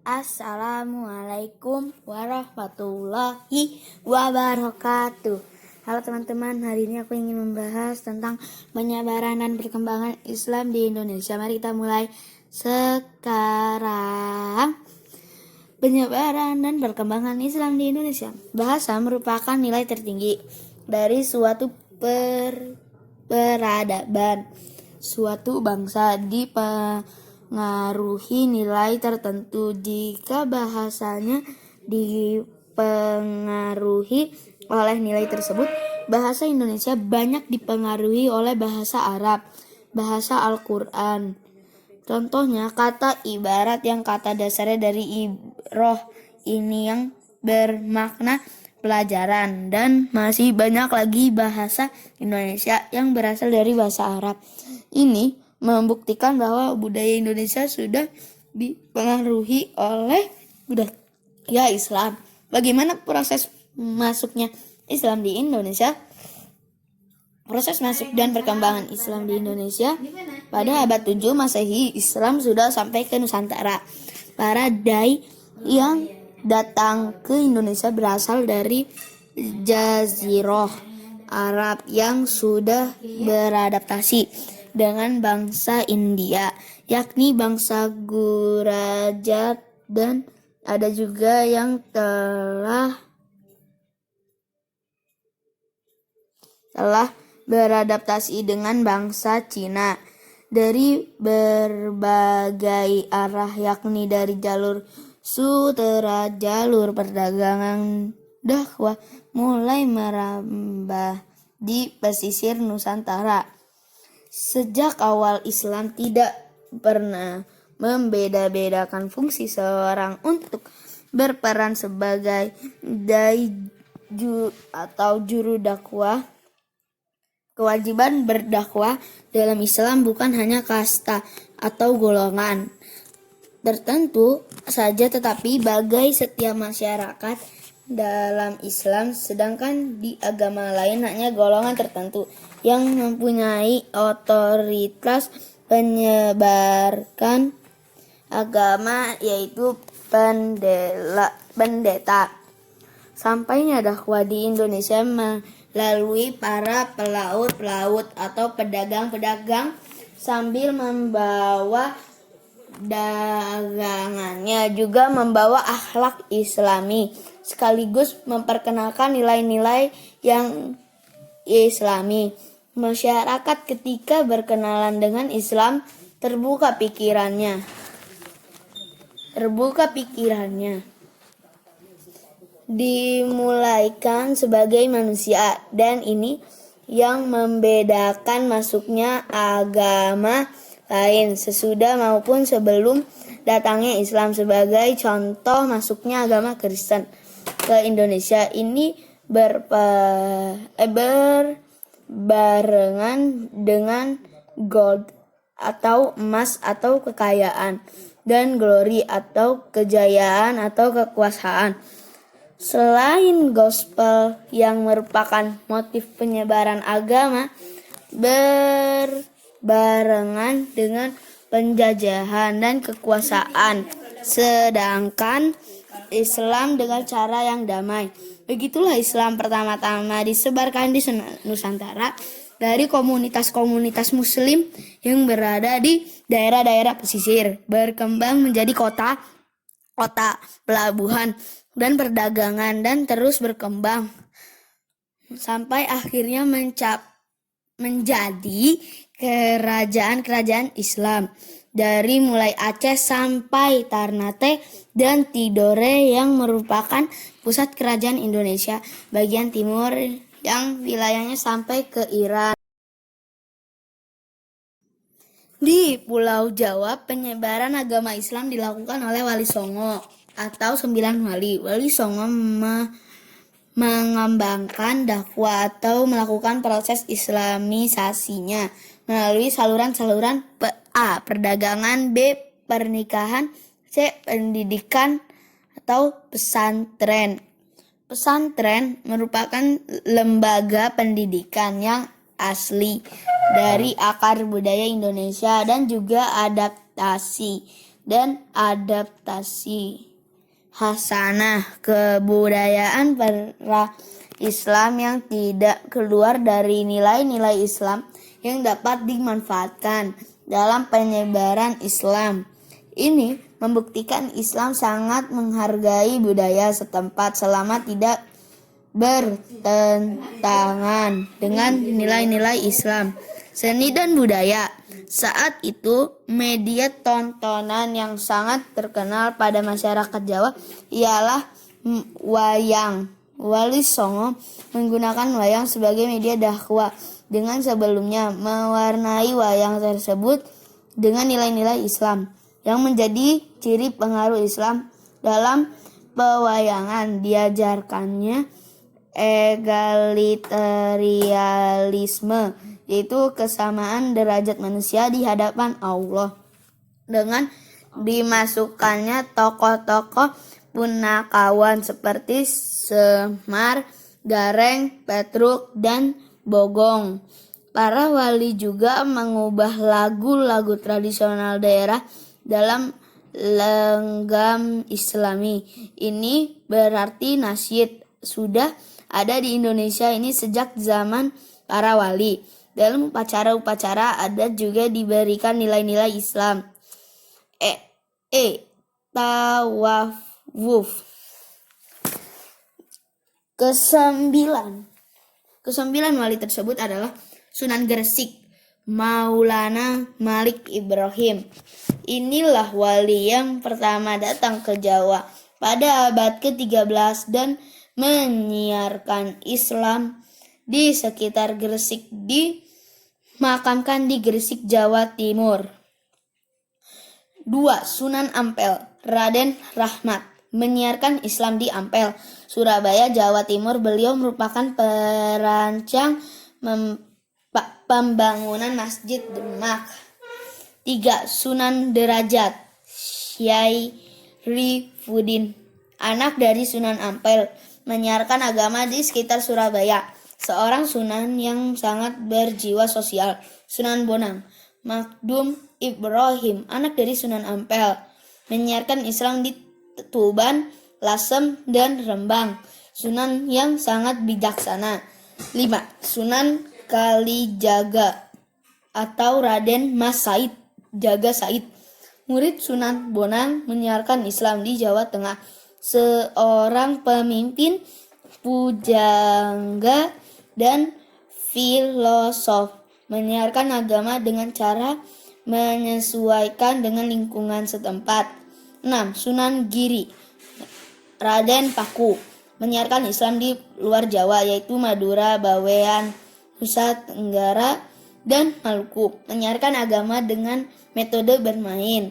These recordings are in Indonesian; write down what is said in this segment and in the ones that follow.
Assalamualaikum warahmatullahi wabarakatuh. Halo teman-teman, hari ini aku ingin membahas tentang penyebaran dan perkembangan Islam di Indonesia. Mari kita mulai sekarang. Penyebaran dan perkembangan Islam di Indonesia. Bahasa merupakan nilai tertinggi dari suatu peradaban. Suatu bangsa dipengaruhi nilai tertentu. Jika bahasanya dipengaruhi oleh nilai tersebut, bahasa Indonesia banyak dipengaruhi oleh bahasa Arab, bahasa Al-Quran. Contohnya kata ibarat yang kata dasarnya dari ibroh ini yang bermakna pelajaran, dan masih banyak lagi bahasa Indonesia yang berasal dari bahasa Arab. Ini membuktikan bahwa budaya Indonesia sudah dipengaruhi oleh budaya Islam. Bagaimana proses masuknya Islam di Indonesia? Proses masuk dan perkembangan Islam di Indonesia. Pada abad 7 Masehi, Islam sudah sampai ke Nusantara. Para dai yang datang ke Indonesia berasal dari Jazirah Arab yang sudah beradaptasi dengan bangsa India, yakni bangsa Gurajat, dan ada juga yang telah beradaptasi dengan bangsa Cina dari berbagai arah, yakni dari jalur sutera, jalur perdagangan, dakwah mulai merambah di pesisir Nusantara. Sejak awal Islam tidak pernah membeda-bedakan fungsi seorang untuk berperan sebagai dai atau juru dakwah. Kewajiban berdakwah dalam Islam bukan hanya kasta atau golongan tertentu saja, tetapi bagi setiap masyarakat dalam Islam, sedangkan di agama lain hanya golongan tertentu yang mempunyai otoritas penyebarkan agama, yaitu pendeta. Sampainya dakwah di Indonesia melalui para pelaut atau pedagang-pedagang sambil membawa dagangannya, juga membawa akhlak Islami sekaligus memperkenalkan nilai-nilai yang Islami. Masyarakat ketika berkenalan dengan Islam terbuka pikirannya. Dimulaikan sebagai manusia, dan ini yang membedakan masuknya agama lain sesudah maupun sebelum datangnya Islam. Sebagai contoh, masuknya agama Kristen ke Indonesia ini berbarengan dengan gold atau emas atau kekayaan, dan glory atau kejayaan atau kekuasaan. Selain gospel yang merupakan motif penyebaran agama, berbarengan dengan penjajahan dan kekuasaan, sedangkan Islam dengan cara yang damai. Begitulah Islam pertama-tama disebarkan di Nusantara dari komunitas-komunitas muslim yang berada di daerah-daerah pesisir, berkembang menjadi kota, pelabuhan, dan perdagangan, dan terus berkembang sampai akhirnya menjadi kerajaan-kerajaan Islam dari mulai Aceh sampai Ternate dan Tidore yang merupakan pusat kerajaan Indonesia bagian timur yang wilayahnya sampai ke Iran. Di Pulau Jawa, penyebaran agama Islam dilakukan oleh Wali Songo atau 9 wali. Wali Songo mengembangkan dakwah atau melakukan proses islamisasinya melalui saluran-saluran A. Perdagangan, B. Pernikahan, C. Pendidikan atau pesantren. Pesantren merupakan lembaga pendidikan yang asli dari akar budaya Indonesia dan juga adaptasi dan adaptasi hasanah kebudayaan para Islam yang tidak keluar dari nilai-nilai Islam yang dapat dimanfaatkan dalam penyebaran Islam. Ini membuktikan Islam sangat menghargai budaya setempat selama tidak bertentangan dengan nilai-nilai Islam. Seni dan budaya. Saat itu, media tontonan yang sangat terkenal pada masyarakat Jawa ialah wayang. Wali Songo menggunakan wayang sebagai media dakwah dengan sebelumnya mewarnai wayang tersebut dengan nilai-nilai Islam yang menjadi ciri pengaruh Islam dalam pewayangan. Diajarkannya egalitarianisme, yaitu kesamaan derajat manusia di hadapan Allah, dengan dimasukkannya tokoh-tokoh punakawan seperti Semar, Gareng, Petruk, dan Bogong. Para wali juga mengubah lagu-lagu tradisional daerah dalam lenggam Islami. Ini berarti nasyid sudah ada di Indonesia ini sejak zaman para wali. Dalam upacara-upacara adat juga diberikan nilai-nilai Islam. Tawafuf. Kesembilan wali tersebut adalah Sunan Gresik, Maulana Malik Ibrahim. Inilah wali yang pertama datang ke Jawa pada abad ke-13 dan menyiarkan Islam di sekitar Gresik, dimakamkan di Gresik, Jawa Timur. 2. Sunan Ampel, Raden Rahmat, menyiarkan Islam di Ampel, Surabaya, Jawa Timur. Beliau merupakan perancang pembangunan Masjid Demak. 3. Sunan Derajat, Syaifuddin, anak dari Sunan Ampel, menyiarkan agama di sekitar Surabaya. Seorang sunan yang sangat berjiwa sosial. Sunan Bonang, Makdum Ibrahim, anak dari Sunan Ampel, menyiarkan Islam di Tuban, Lasem, dan Rembang. Sunan yang sangat bijaksana. 5. Sunan Kalijaga atau Raden Mas Said Jaga Said, murid Sunan Bonang, menyiarkan Islam di Jawa Tengah. Seorang pemimpin pujangga dan filosof, menyiarkan agama dengan cara menyesuaikan dengan lingkungan setempat. 6. Sunan Giri, Raden Paku, menyiarkan Islam di luar Jawa, yaitu Madura, Bawean, Nusa Tenggara, dan Maluku, menyiarkan agama dengan metode bermain.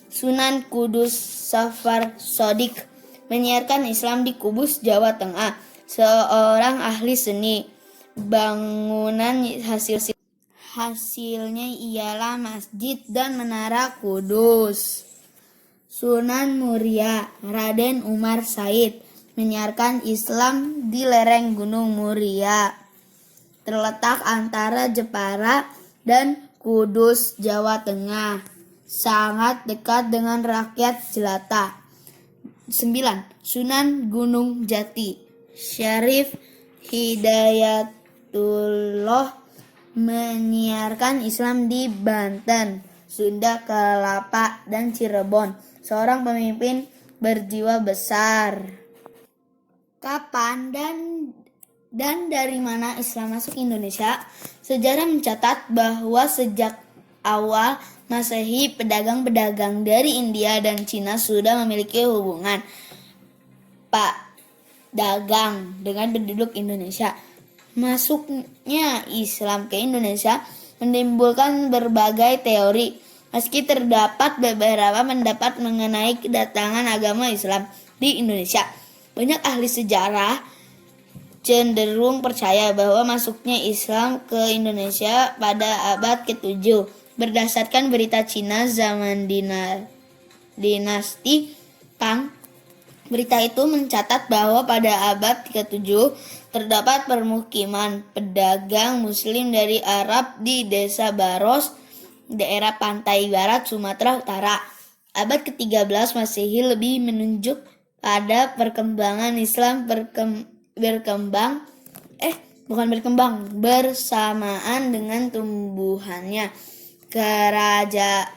Sunan Kudus Safar Sodik, menyiarkan Islam di Kudus, Jawa Tengah. Seorang ahli seni bangunan, hasilnya ialah masjid dan menara Kudus. Sunan Muria, Raden Umar Said, menyiarkan Islam di lereng Gunung Muria, terletak antara Jepara dan Kudus, Jawa Tengah, sangat dekat dengan rakyat jelata. 9. Sunan Gunung Jati, Syarif Hidayatullah, menyiarkan Islam di Banten, Sunda Kelapa, dan Cirebon. Seorang pemimpin berjiwa besar. Kapan dan dari mana Islam masuk Indonesia? Sejarah mencatat bahwa sejak awal Masehi, pedagang-pedagang dari India dan Cina sudah memiliki hubungan dagang dengan penduduk Indonesia. Masuknya Islam ke Indonesia menimbulkan berbagai teori. Meski terdapat beberapa pendapat mengenai kedatangan agama Islam di Indonesia, banyak ahli sejarah cenderung percaya bahwa masuknya Islam ke Indonesia pada abad ke-7 berdasarkan berita Cina zaman dinasti Tang. Berita itu mencatat bahwa pada abad ke-7 terdapat permukiman pedagang muslim dari Arab di desa Baros, daerah pantai barat Sumatera Utara. Abad ke-13 Masehi lebih menunjuk pada perkembangan Islam bersamaan dengan tumbuhannya kerajaan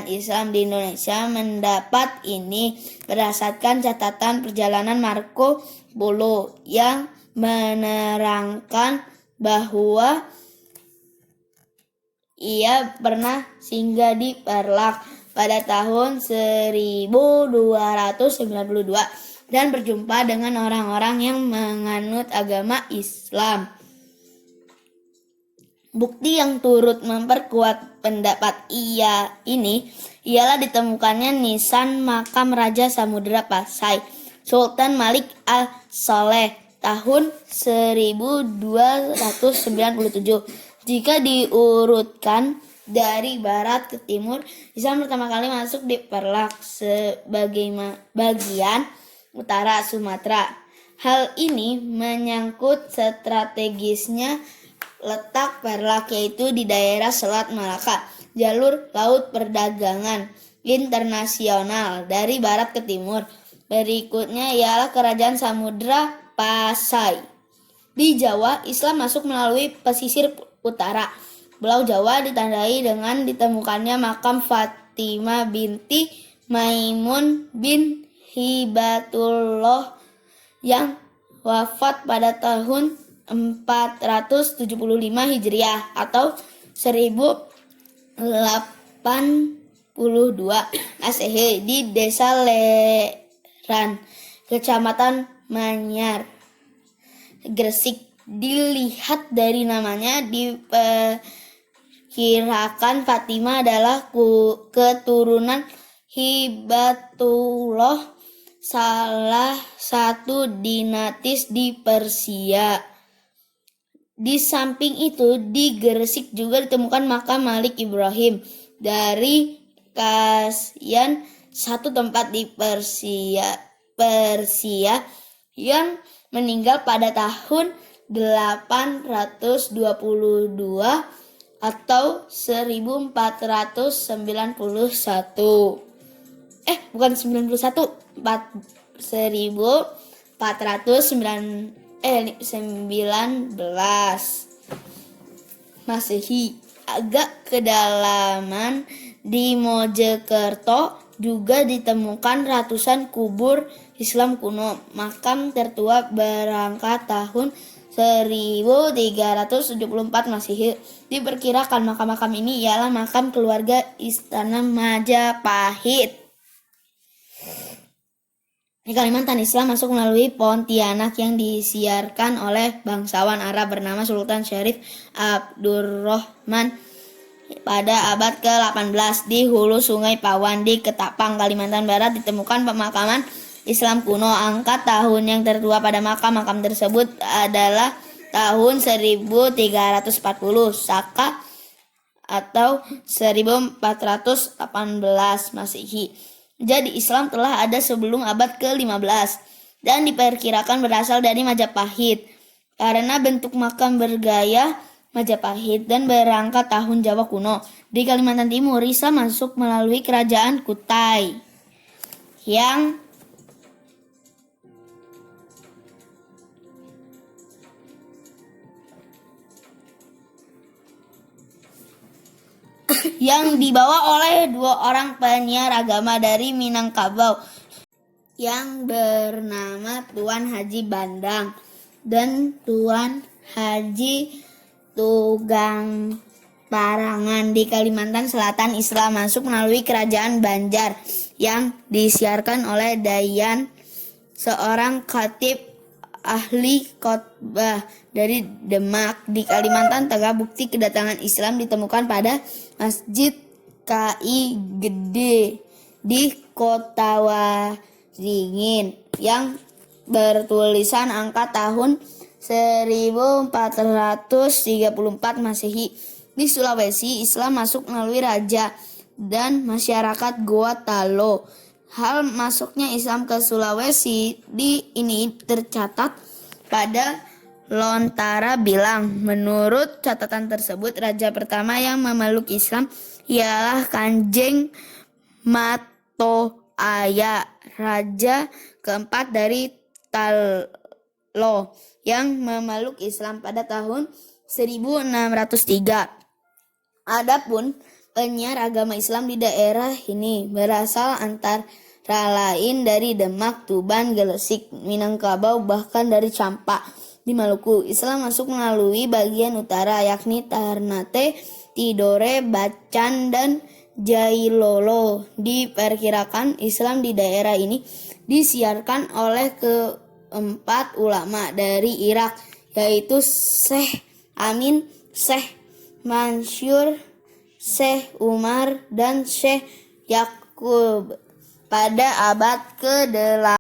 Islam di Indonesia. Mendapat ini berdasarkan catatan perjalanan Marco Polo yang menerangkan bahwa ia pernah singgah di Perlak pada tahun 1292 dan berjumpa dengan orang-orang yang menganut agama Islam. Bukti yang turut memperkuat pendapat ini ialah ditemukannya nisan makam Raja Samudra Pasai, Sultan Malik al-Saleh tahun 1297. Jika diurutkan dari barat ke timur, Islam pertama kali masuk di Perlak sebagai bagian utara Sumatera. Hal ini menyangkut strategisnya letak Perlak, yaitu di daerah Selat Malaka, jalur laut perdagangan internasional dari barat ke timur. Berikutnya ialah Kerajaan Samudra Pasai. Di Jawa, Islam masuk melalui pesisir utara. Pulau Jawa ditandai dengan ditemukannya makam Fatimah binti Maimun bin Hibatullah yang wafat pada tahun 475 Hijriah atau 1082 Masehi di Desa Leran, Kecamatan Manyar, Gresik. Dilihat dari namanya, diperkirakan Fatimah adalah keturunan Hibatullah, salah satu dinatis di Persia. Di samping itu, di Gresik juga ditemukan makam Malik Ibrahim dari Kasyan, satu tempat di Persia yang meninggal pada tahun 822 atau 1491. Bukan 91, 1419 Masehi. Agak kedalaman di Mojokerto juga ditemukan ratusan kubur Islam kuno. Makam tertua berangkat tahun 1374 Masehi. Diperkirakan makam-makam ini ialah makam keluarga Istana Majapahit. Di Kalimantan, Islam masuk melalui Pontianak yang disiarkan oleh bangsawan Arab bernama Sultan Syarif Abdurrahman pada abad ke-18. Di hulu Sungai Pawan di Ketapang, Kalimantan Barat ditemukan pemakaman Islam kuno. Angka tahun yang tertua pada makam-makam tersebut adalah tahun 1340 Saka atau 1418 Masehi. Jadi Islam telah ada sebelum abad ke-15 dan diperkirakan berasal dari Majapahit karena bentuk makam bergaya Majapahit dan berangkat tahun Jawa kuno. Di Kalimantan Timur, Islam masuk melalui Kerajaan Kutai yang dibawa oleh dua orang penyiar agama dari Minangkabau yang bernama Tuan Haji Bandang dan Tuan Haji Tugang Parangan. Di Kalimantan Selatan, Islam masuk melalui Kerajaan Banjar yang disiarkan oleh Dayan, seorang khatib ahli khotbah dari Demak. Di Kalimantan Tengah, bukti kedatangan Islam ditemukan pada Masjid KI Gede di Kota Waringin yang bertulisan angka tahun 1434 Masehi. Di Sulawesi, Islam masuk melalui raja dan masyarakat Goa Talo. Hal masuknya Islam ke Sulawesi ini tercatat pada Lontara Bilang. Menurut catatan tersebut, raja pertama yang memeluk Islam ialah Kanjeng Matoaya, raja keempat dari Talo yang memeluk Islam pada tahun 1603. Adapun penyiar agama Islam di daerah ini berasal antara lain dari Demak, Tuban, Gresik, Minangkabau, bahkan dari Campak di Maluku. Islam masuk melalui bagian utara, yakni Ternate, Tidore, Bacan, dan Jailolo. Diperkirakan Islam di daerah ini disiarkan oleh keempat ulama dari Irak, yaitu Syekh Amin, Syekh Mansur, Syekh Umar, dan Syekh Yakub pada abad ke-8.